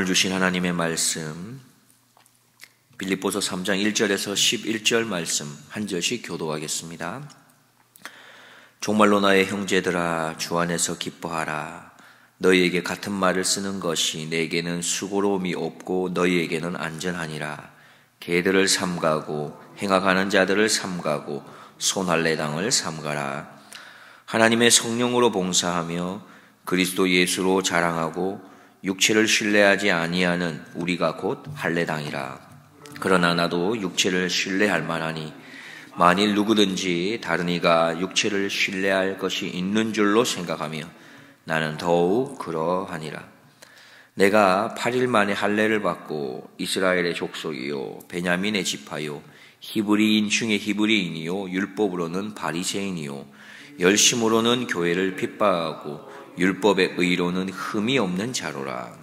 오늘 주신 하나님의 말씀 빌립보서 3장 1절에서 11절 말씀 한 절씩 교도하겠습니다. 정말로 나의 형제들아 주 안에서 기뻐하라. 너희에게 같은 말을 쓰는 것이 내게는 수고로움이 없고 너희에게는 안전하니라. 개들을 삼가고 행악하는 자들을 삼가고 손할례당을 삼가라. 하나님의 성령으로 봉사하며 그리스도 예수로 자랑하고 육체를 신뢰하지 아니하는 우리가 곧 할례당이라. 그러나 나도 육체를 신뢰할 만하니 만일 누구든지 다른 이가 육체를 신뢰할 것이 있는 줄로 생각하며 나는 더욱 그러하니라. 내가 8일 만에 할례를 받고 이스라엘의 족속이요 베냐민의 지파요 히브리인 중에 히브리인이요 율법으로는 바리새인이요 열심으로는 교회를 핍박하고 율법의 의로는 흠이 없는 자로라.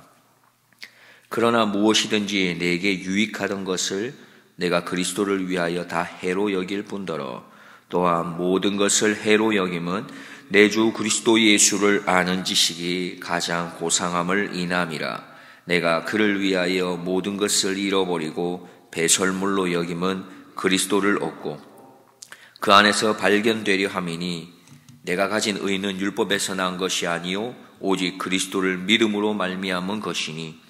그러나 무엇이든지 내게 유익하던 것을 내가 그리스도를 위하여 다 해로 여길 뿐더러 또한 모든 것을 해로 여김은 내 주 그리스도 예수를 아는 지식이 가장 고상함을 인함이라. 내가 그를 위하여 모든 것을 잃어버리고 배설물로 여김은 그리스도를 얻고 그 안에서 발견되려 함이니 내가 가진 의는 율법에서 난 것이 아니요 오직 그리스도를 믿음으로 말미암은 것이니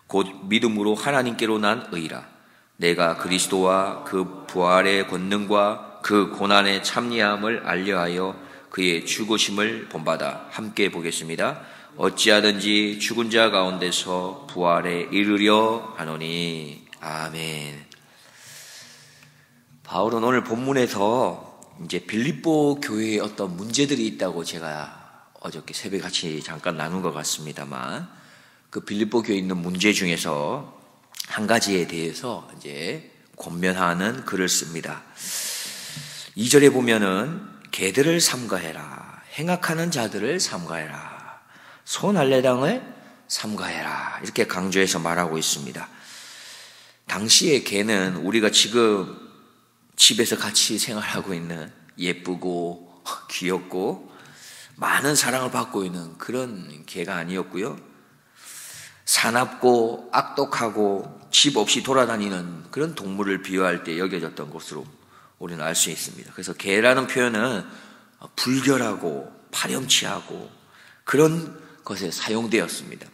곧 믿음으로 하나님께로 난 의라. 내가 그리스도와 그 부활의 권능과 그 고난의 참리함을 알려하여 그의 죽으심을 본받아 함께 보겠습니다. 어찌하든지 죽은 자 가운데서 부활에 이르려 하노니. 아멘. 바울은 오늘 본문에서 이제 빌립보 교회에 어떤 문제들이 있다고 제가 어저께 새벽 같이 잠깐 나눈 것 같습니다만 그 빌립보 교회에 있는 문제 중에서 한 가지에 대해서 이제 권면하는 글을 씁니다. 2절에 보면은 개들을 삼가해라. 행악하는 자들을 삼가해라. 손할례당을 삼가해라. 이렇게 강조해서 말하고 있습니다. 당시의 개는 우리가 지금 집에서 같이 생활하고 있는 예쁘고 귀엽고 많은 사랑을 받고 있는 그런 개가 아니었고요. 사납고 악독하고 집 없이 돌아다니는 그런 동물을 비유할 때 여겨졌던 것으로 우리는 알 수 있습니다. 그래서 개라는 표현은 불결하고 파렴치하고 그런 것에 사용되었습니다.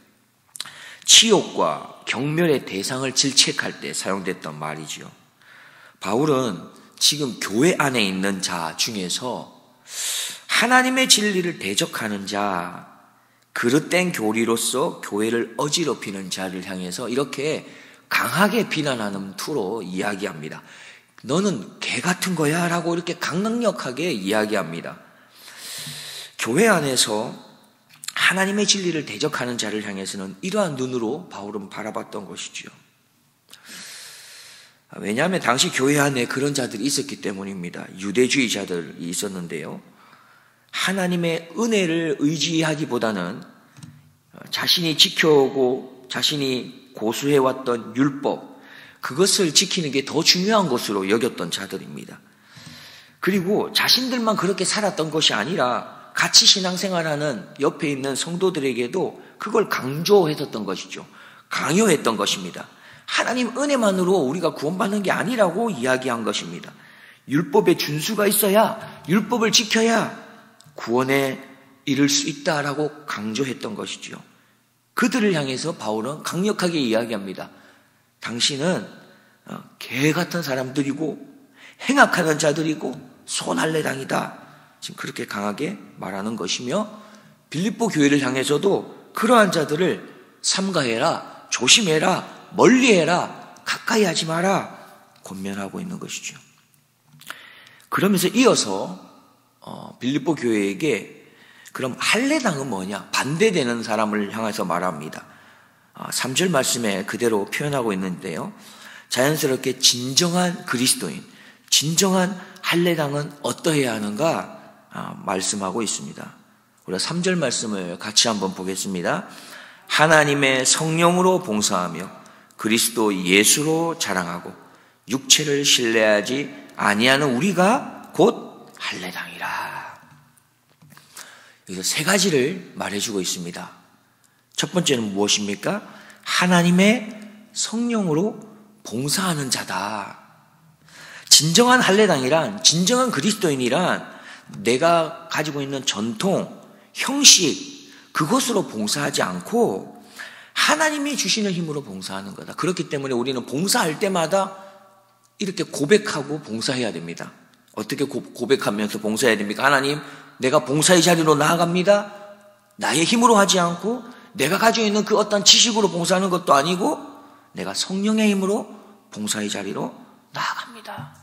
치욕과 경멸의 대상을 질책할 때 사용됐던 말이지요. 바울은 지금 교회 안에 있는 자 중에서 하나님의 진리를 대적하는 자, 그릇된 교리로서 교회를 어지럽히는 자를 향해서 이렇게 강하게 비난하는 투로 이야기합니다. 너는 개 같은 거야 라고 이렇게 강력하게 이야기합니다. 교회 안에서 하나님의 진리를 대적하는 자를 향해서는 이러한 눈으로 바울은 바라봤던 것이지요. 왜냐하면 당시 교회 안에 그런 자들이 있었기 때문입니다. 유대주의자들이 있었는데요. 하나님의 은혜를 의지하기보다는 자신이 지켜오고 자신이 고수해왔던 율법, 그것을 지키는 게 더 중요한 것으로 여겼던 자들입니다. 그리고 자신들만 그렇게 살았던 것이 아니라 같이 신앙생활하는 옆에 있는 성도들에게도 그걸 강조했었던 것이죠. 강요했던 것입니다. 하나님 은혜만으로 우리가 구원받는 게 아니라고 이야기한 것입니다. 율법에 준수가 있어야, 율법을 지켜야 구원에 이를 수 있다라고 강조했던 것이죠. 그들을 향해서 바울은 강력하게 이야기합니다. 당신은 개 같은 사람들이고 행악하는 자들이고 손할례당이다. 지금 그렇게 강하게 말하는 것이며 빌립보 교회를 향해서도 그러한 자들을 삼가해라, 조심해라, 멀리해라, 가까이 하지 마라 권면하고 있는 것이죠. 그러면서 이어서 빌립보 교회에게 그럼 할례당은 뭐냐? 반대되는 사람을 향해서 말합니다. 3절 말씀에 그대로 표현하고 있는데요. 자연스럽게 진정한 그리스도인, 진정한 할례당은 어떠해야 하는가 말씀하고 있습니다. 우리가 3절 말씀을 같이 한번 보겠습니다. 하나님의 성령으로 봉사하며 그리스도 예수로 자랑하고 육체를 신뢰하지 아니하는 우리가 곧 할례당이라. 여기서 세 가지를 말해주고 있습니다. 첫 번째는 무엇입니까? 하나님의 성령으로 봉사하는 자다. 진정한 할례당이란, 진정한 그리스도인이란 내가 가지고 있는 전통, 형식, 그것으로 봉사하지 않고 하나님이 주시는 힘으로 봉사하는 거다. 그렇기 때문에 우리는 봉사할 때마다 이렇게 고백하고 봉사해야 됩니다. 어떻게 고백하면서 봉사해야 됩니까? 하나님, 내가 봉사의 자리로 나아갑니다. 나의 힘으로 하지 않고 내가 가지고 있는 그 어떤 지식으로 봉사하는 것도 아니고 내가 성령의 힘으로 봉사의 자리로 나아갑니다.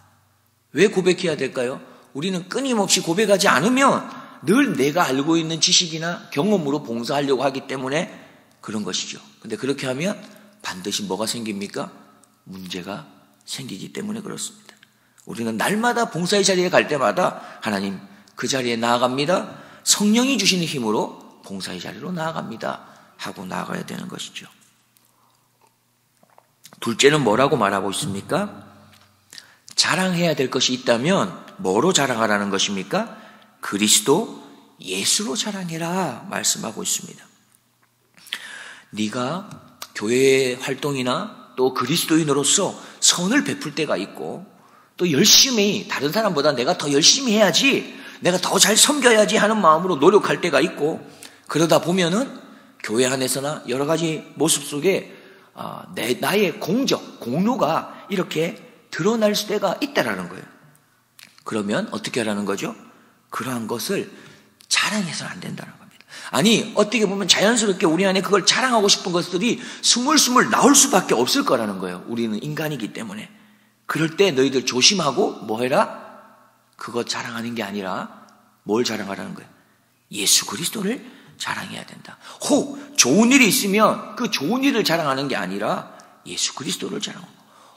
왜 고백해야 될까요? 우리는 끊임없이 고백하지 않으면 늘 내가 알고 있는 지식이나 경험으로 봉사하려고 하기 때문에 그런 것이죠. 근데 그렇게 하면 반드시 뭐가 생깁니까? 문제가 생기기 때문에 그렇습니다. 우리는 날마다 봉사의 자리에 갈 때마다 하나님, 그 자리에 나아갑니다. 성령이 주시는 힘으로 봉사의 자리로 나아갑니다. 하고 나아가야 되는 것이죠. 둘째는 뭐라고 말하고 있습니까? 자랑해야 될 것이 있다면 뭐로 자랑하라는 것입니까? 그리스도 예수로 자랑해라 말씀하고 있습니다. 네가 교회 활동이나 또 그리스도인으로서 선을 베풀 때가 있고 또 열심히 다른 사람보다 내가 더 열심히 해야지, 내가 더 잘 섬겨야지 하는 마음으로 노력할 때가 있고, 그러다 보면은 교회 안에서나 여러 가지 모습 속에 나의 공로가 이렇게 드러날 때가 있다라는 거예요. 그러면 어떻게 하라는 거죠? 그러한 것을 자랑해서는 안 된다는 겁니다. 아니, 어떻게 보면 자연스럽게 우리 안에 그걸 자랑하고 싶은 것들이 스물스물 나올 수밖에 없을 거라는 거예요. 우리는 인간이기 때문에. 그럴 때 너희들 조심하고 뭐 해라? 그거 자랑하는 게 아니라 뭘 자랑하라는 거예요? 예수 그리스도를 자랑해야 된다. 혹 좋은 일이 있으면 그 좋은 일을 자랑하는 게 아니라 예수 그리스도를 자랑하고,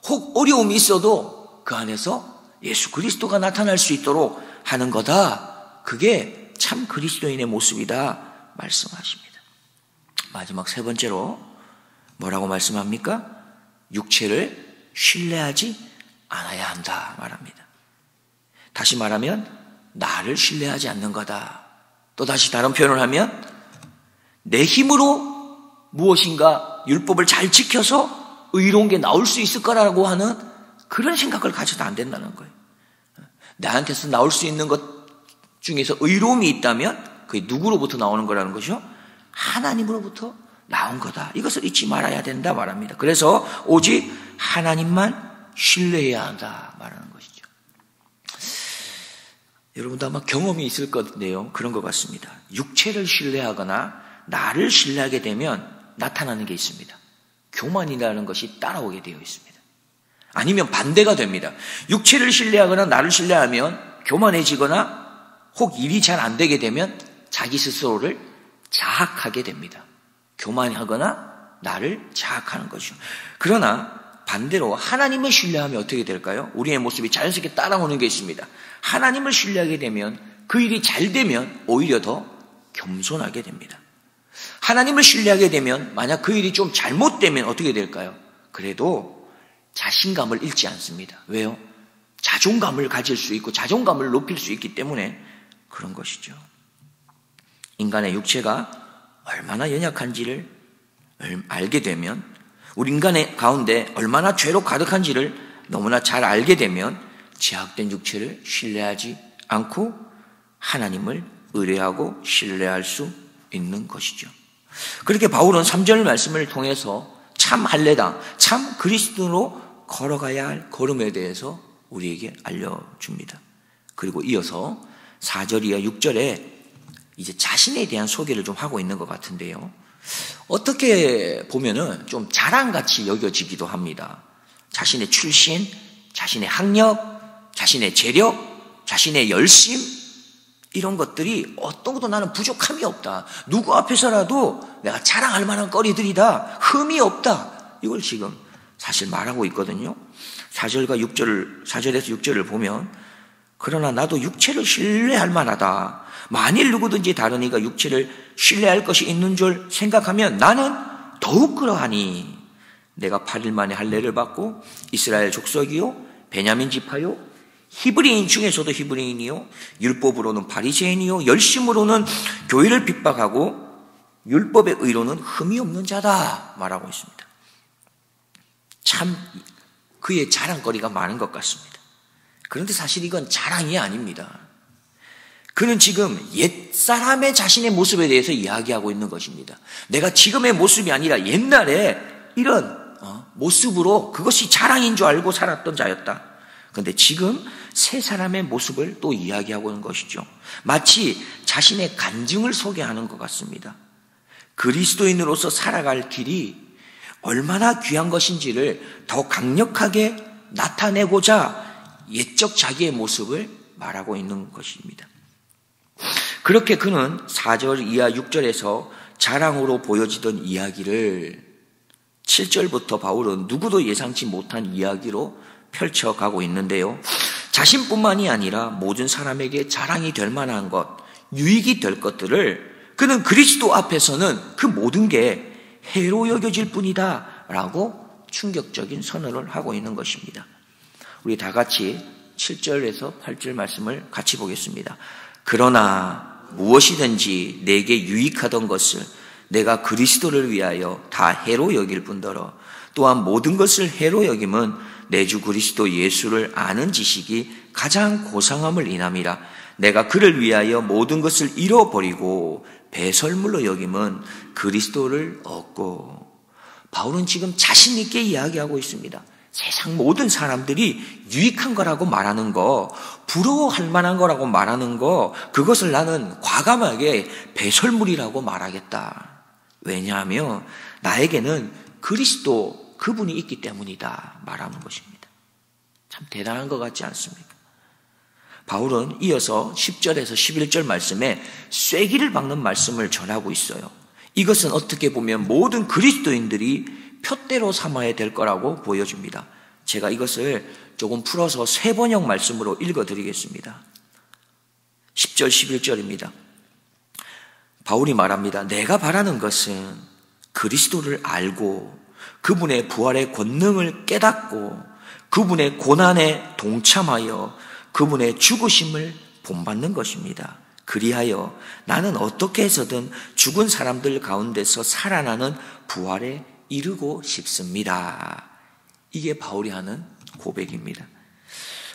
혹 어려움이 있어도 그 안에서 예수 그리스도가 나타날 수 있도록 하는 거다. 그게 참 그리스도인의 모습이다 말씀하십니다. 마지막 세 번째로 뭐라고 말씀합니까? 육체를 신뢰하지 않아야 한다 말합니다. 다시 말하면 나를 신뢰하지 않는 거다. 또 다시 다른 표현을 하면 내 힘으로 무엇인가 율법을 잘 지켜서 의로운 게 나올 수 있을 거라고 하는 그런 생각을 가져도 안 된다는 거예요. 나한테서 나올 수 있는 것 중에서 의로움이 있다면 그게 누구로부터 나오는 거라는 것이죠? 하나님으로부터 나온 거다. 이것을 잊지 말아야 된다 말합니다. 그래서 오직 하나님만 신뢰해야 한다 말하는 것이죠. 여러분도 아마 경험이 있을 건데요. 그런 것 같습니다. 육체를 신뢰하거나 나를 신뢰하게 되면 나타나는 게 있습니다. 교만이라는 것이 따라오게 되어 있습니다. 아니면 반대가 됩니다. 육체를 신뢰하거나 나를 신뢰하면 교만해지거나 혹 일이 잘 안 되게 되면 자기 스스로를 자학하게 됩니다. 교만하거나 나를 자학하는 것이죠. 그러나 반대로 하나님을 신뢰하면 어떻게 될까요? 우리의 모습이 자연스럽게 따라오는 게 있습니다. 하나님을 신뢰하게 되면 그 일이 잘 되면 오히려 더 겸손하게 됩니다. 하나님을 신뢰하게 되면 만약 그 일이 좀 잘못되면 어떻게 될까요? 그래도 자신감을 잃지 않습니다. 왜요? 자존감을 가질 수 있고 자존감을 높일 수 있기 때문에 그런 것이죠. 인간의 육체가 얼마나 연약한지를 알게 되면, 우리 인간의 가운데 얼마나 죄로 가득한지를 너무나 잘 알게 되면 제약된 육체를 신뢰하지 않고 하나님을 의뢰하고 신뢰할 수 있는 것이죠. 그렇게 바울은 3절 말씀을 통해서 참 할례당, 참 그리스도로 걸어가야 할 걸음에 대해서 우리에게 알려줍니다. 그리고 이어서 4절 이하 6절에 이제 자신에 대한 소개를 좀 하고 있는 것 같은데요. 어떻게 보면은 좀 자랑같이 여겨지기도 합니다. 자신의 출신, 자신의 학력, 자신의 재력, 자신의 열심, 이런 것들이 어떤 것도 나는 부족함이 없다. 누구 앞에서라도 내가 자랑할 만한 거리들이다. 흠이 없다. 이걸 지금 사실 말하고 있거든요. 4절에서 6절을 보면, 그러나 나도 육체를 신뢰할 만하다. 만일 누구든지 다른 이가 육체를 신뢰할 것이 있는 줄 생각하면 나는 더욱 그러하니, 내가 8일 만에 할례를 받고 이스라엘 족속이요 베냐민 지파요 히브리인 중에서도 히브리인이요 율법으로는 바리새인이요 열심으로는 교회를 핍박하고 율법의 의로는 흠이 없는 자다 말하고 있습니다. 참 그의 자랑거리가 많은 것 같습니다. 그런데 사실 이건 자랑이 아닙니다. 그는 지금 옛사람의 자신의 모습에 대해서 이야기하고 있는 것입니다. 내가 지금의 모습이 아니라 옛날에 이런 모습으로 그것이 자랑인 줄 알고 살았던 자였다. 그런데 지금 새 사람의 모습을 또 이야기하고 있는 것이죠. 마치 자신의 간증을 소개하는 것 같습니다. 그리스도인으로서 살아갈 길이 얼마나 귀한 것인지를 더 강력하게 나타내고자 옛적 자기의 모습을 말하고 있는 것입니다. 그렇게 그는 4절 이하 6절에서 자랑으로 보여지던 이야기를 7절부터 바울은 누구도 예상치 못한 이야기로 펼쳐가고 있는데요. 자신뿐만이 아니라 모든 사람에게 자랑이 될 만한 것, 유익이 될 것들을 그는 그리스도 앞에서는 그 모든 게 해로 여겨질 뿐이다 라고 충격적인 선언을 하고 있는 것입니다. 우리 다 같이 7절에서 8절 말씀을 같이 보겠습니다. 그러나 무엇이든지 내게 유익하던 것을 내가 그리스도를 위하여 다 해로 여길 뿐더러 또한 모든 것을 해로 여김은 내 주 그리스도 예수를 아는 지식이 가장 고상함을 인함이라. 내가 그를 위하여 모든 것을 잃어버리고 배설물로 여김은 그리스도를 얻고. 바울은 지금 자신 있게 이야기하고 있습니다. 세상 모든 사람들이 유익한 거라고 말하는 거, 부러워할 만한 거라고 말하는 거, 그것을 나는 과감하게 배설물이라고 말하겠다. 왜냐하면 나에게는 그리스도 그분이 있기 때문이다 말하는 것입니다. 참 대단한 것 같지 않습니까? 바울은 이어서 10절에서 11절 말씀에 쐐기를 박는 말씀을 전하고 있어요. 이것은 어떻게 보면 모든 그리스도인들이 표대로 삼아야 될 거라고 보여줍니다. 제가 이것을 조금 풀어서 세 번역 말씀으로 읽어드리겠습니다. 10절, 11절입니다. 바울이 말합니다. 내가 바라는 것은 그리스도를 알고 그분의 부활의 권능을 깨닫고 그분의 고난에 동참하여 그분의 죽으심을 본받는 것입니다. 그리하여 나는 어떻게 해서든 죽은 사람들 가운데서 살아나는 부활에 이르고 싶습니다. 이게 바울이 하는 고백입니다.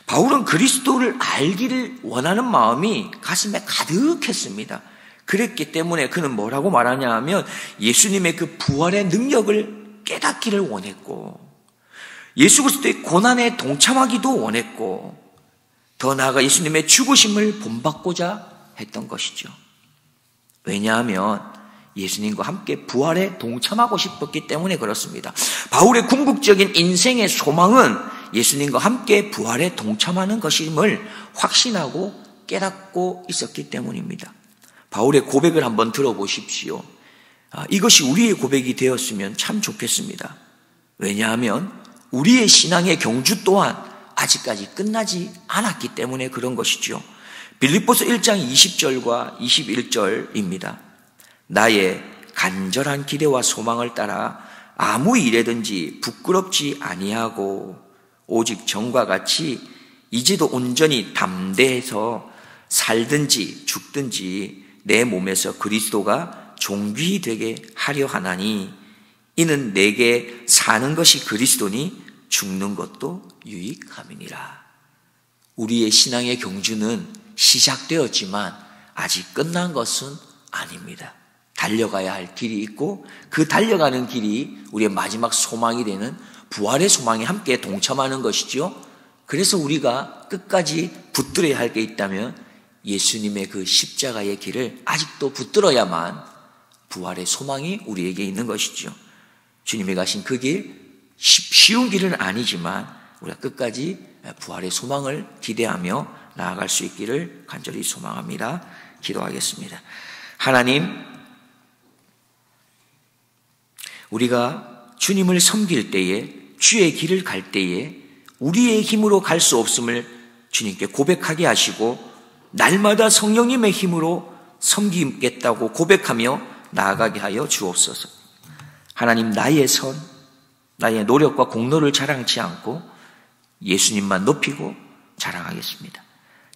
바울은 그리스도를 알기를 원하는 마음이 가슴에 가득했습니다. 그랬기 때문에 그는 뭐라고 말하냐 하면 예수님의 그 부활의 능력을 깨닫기를 원했고 예수 그리스도의 고난에 동참하기도 원했고 더 나아가 예수님의 죽으심을 본받고자 했던 것이죠. 왜냐하면 예수님과 함께 부활에 동참하고 싶었기 때문에 그렇습니다. 바울의 궁극적인 인생의 소망은 예수님과 함께 부활에 동참하는 것임을 확신하고 깨닫고 있었기 때문입니다. 바울의 고백을 한번 들어보십시오. 이것이 우리의 고백이 되었으면 참 좋겠습니다. 왜냐하면 우리의 신앙의 경주 또한 아직까지 끝나지 않았기 때문에 그런 것이죠. 빌립보서 1장 20절과 21절입니다. 나의 간절한 기대와 소망을 따라 아무 일에든지 부끄럽지 아니하고 오직 전과 같이 이제도 온전히 담대해서 살든지 죽든지 내 몸에서 그리스도가 존귀히 되게 하려 하나니 이는 내게 사는 것이 그리스도니 죽는 것도 유익함이니라. 우리의 신앙의 경주는 시작되었지만 아직 끝난 것은 아닙니다. 달려가야 할 길이 있고 그 달려가는 길이 우리의 마지막 소망이 되는 부활의 소망에 함께 동참하는 것이죠. 그래서 우리가 끝까지 붙들어야 할 게 있다면 예수님의 그 십자가의 길을 아직도 붙들어야만 부활의 소망이 우리에게 있는 것이죠. 주님이 가신 그 길, 쉬운 길은 아니지만 우리가 끝까지 부활의 소망을 기대하며 나아갈 수 있기를 간절히 소망합니다. 기도하겠습니다. 하나님, 우리가 주님을 섬길 때에, 주의 길을 갈 때에 우리의 힘으로 갈 수 없음을 주님께 고백하게 하시고 날마다 성령님의 힘으로 섬기겠다고 고백하며 나아가게 하여 주옵소서. 하나님, 나의 선, 나의 노력과 공로를 자랑치 않고 예수님만 높이고 자랑하겠습니다.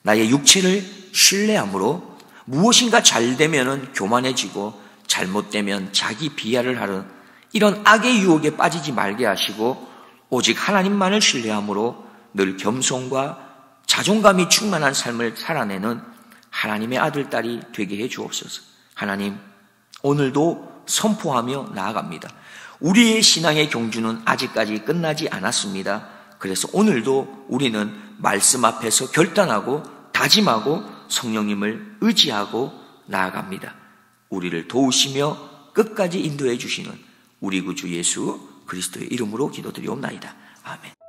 나의 육체를 신뢰함으로 무엇인가 잘 되면은 교만해지고 잘못되면 자기 비하를 하는 이런 악의 유혹에 빠지지 말게 하시고 오직 하나님만을 신뢰함으로 늘 겸손과 자존감이 충만한 삶을 살아내는 하나님의 아들, 딸이 되게 해 주옵소서. 하나님, 오늘도 선포하며 나아갑니다. 우리의 신앙의 경주는 아직까지 끝나지 않았습니다. 그래서 오늘도 우리는 말씀 앞에서 결단하고 다짐하고 성령님을 의지하고 나아갑니다. 우리를 도우시며 끝까지 인도해 주시는 우리 구주 예수 그리스도의 이름으로 기도드리옵나이다. 아멘.